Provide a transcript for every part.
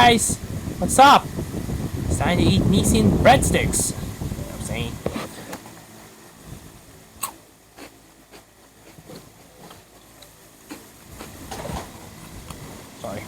guys, what's up? It's time to eat Nissin Bread Stix. You know what I'm saying? Sorry.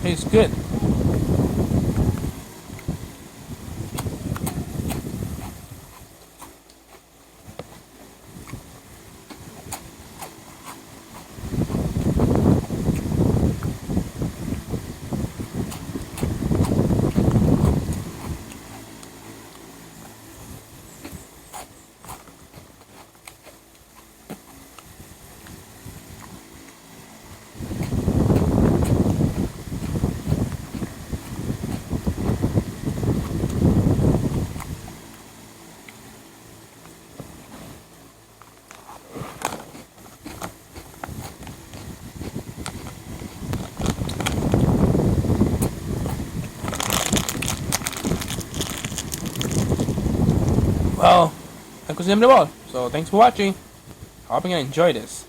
Tastes good. Well, I consumed them all. So thanks for watching. Hoping you enjoyed this.